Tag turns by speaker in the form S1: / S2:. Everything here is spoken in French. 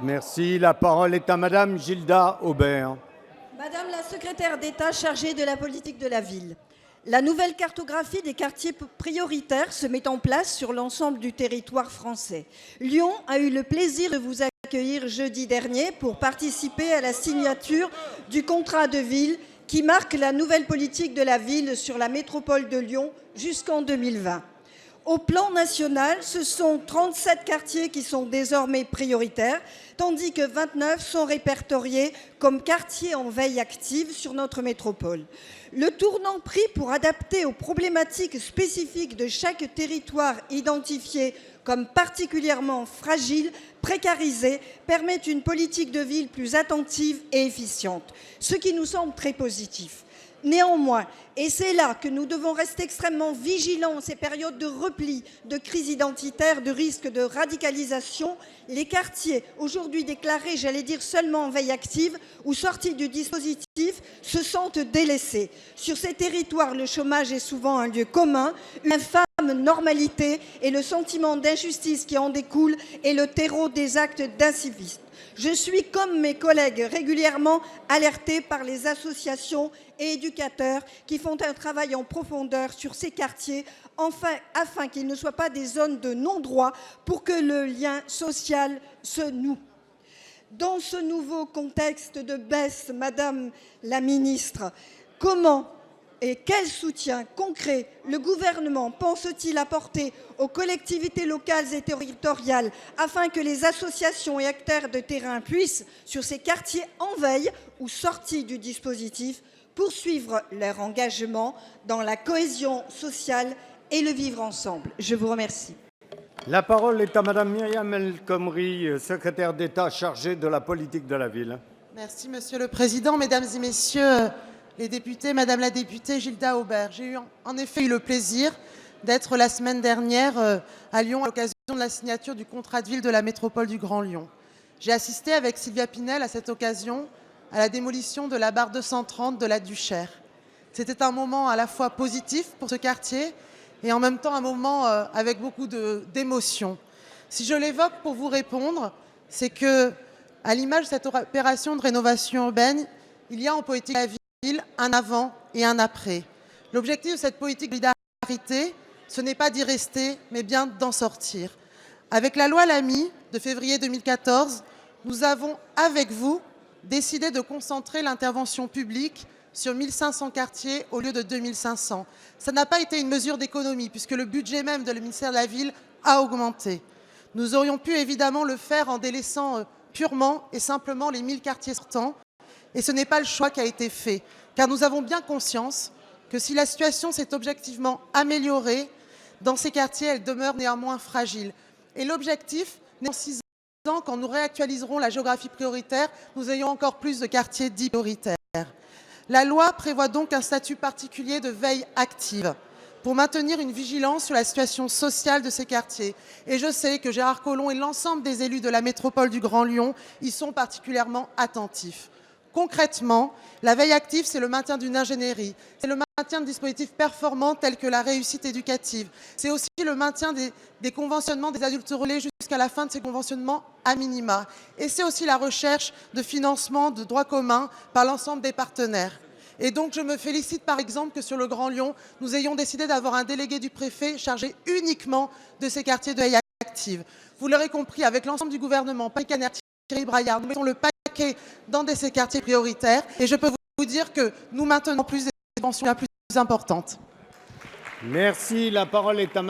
S1: Merci. La parole est à Madame Gilda Aubert.
S2: Madame la secrétaire d'État chargée de la politique de la ville, la nouvelle cartographie des quartiers prioritaires se met en place sur l'ensemble du territoire français. Lyon a eu le plaisir de vous accueillir jeudi dernier pour participer à la signature du contrat de ville qui marque la nouvelle politique de la ville sur la métropole de Lyon jusqu'en 2020. Au plan national, ce sont 37 quartiers qui sont désormais prioritaires, tandis que 29 sont répertoriés comme quartiers en veille active sur notre métropole. Le tournant pris pour adapter aux problématiques spécifiques de chaque territoire identifié comme particulièrement fragile, précarisé, permet une politique de ville plus attentive et efficiente, ce qui nous semble très positif. Néanmoins, et c'est là que nous devons rester extrêmement vigilants en ces périodes de repli, de crise identitaire, de risque de radicalisation, les quartiers aujourd'hui déclarés, j'allais dire seulement en veille active ou sortis du dispositif, se sentent délaissés. Sur ces territoires, le chômage est souvent un lieu commun, une infâme normalité et le sentiment d'injustice qui en découle est le terreau des actes d'incivisme. Je suis, comme mes collègues, régulièrement alertée par les associations et éducateurs qui font un travail en profondeur sur ces quartiers afin qu'ils ne soient pas des zones de non-droit pour que le lien social se noue. Dans ce nouveau contexte de baisse, Madame la ministre, comment et quel soutien concret le gouvernement pense-t-il apporter aux collectivités locales et territoriales afin que les associations et acteurs de terrain puissent, sur ces quartiers en veille ou sortis du dispositif, poursuivre leur engagement dans la cohésion sociale et le vivre ensemble? Je vous remercie.
S1: La parole est à Madame Myriam El Khomri, secrétaire d'État chargée de la politique de la ville.
S3: Merci Monsieur le Président, Mesdames et Messieurs les députés, Madame la députée Gilda Aubert. J'ai en effet eu le plaisir d'être la semaine dernière à Lyon à l'occasion de la signature du contrat de ville de la métropole du Grand Lyon. J'ai assisté avec Sylvia Pinel à cette occasion à la démolition de la barre 230 de la Duchère. C'était un moment à la fois positif pour ce quartier et en même temps un moment avec beaucoup d'émotion. Si je l'évoque pour vous répondre, c'est que, à l'image de cette opération de rénovation urbaine, il y a en politique de la ville un avant et un après. L'objectif de cette politique de solidarité, ce n'est pas d'y rester, mais bien d'en sortir. Avec la loi Lamy de février 2014, nous avons, avec vous, décidé de concentrer l'intervention publique sur 1500 quartiers au lieu de 2500. Ça n'a pas été une mesure d'économie, puisque le budget même de le ministère de la Ville a augmenté. Nous aurions pu évidemment le faire en délaissant purement et simplement les 1000 quartiers sortants, et ce n'est pas le choix qui a été fait, car nous avons bien conscience que si la situation s'est objectivement améliorée, dans ces quartiers, elle demeure néanmoins fragile. Et l'objectif, dans 6 ans, quand nous réactualiserons la géographie prioritaire, nous ayons encore plus de quartiers dits prioritaires. La loi prévoit donc un statut particulier de veille active pour maintenir une vigilance sur la situation sociale de ces quartiers. Et je sais que Gérard Collomb et l'ensemble des élus de la métropole du Grand Lyon y sont particulièrement attentifs. Concrètement, la veille active, c'est le maintien d'une ingénierie, c'est le maintien de dispositifs performants tels que la réussite éducative, c'est aussi le maintien des conventionnements des adultes relais jusqu'à la fin de ces conventionnements à minima, et c'est aussi la recherche de financement de droit commun par l'ensemble des partenaires. Et donc je me félicite par exemple que sur le Grand Lyon, nous ayons décidé d'avoir un délégué du préfet chargé uniquement de ces quartiers de veille active. Vous l'aurez compris, avec l'ensemble du gouvernement, Patrick Caner, Thierry Braillard, nous mettons le paquet dans ces quartiers prioritaires et je peux vous dire que nous maintenons plus des subventions la plus importantes.
S1: Merci. La parole est à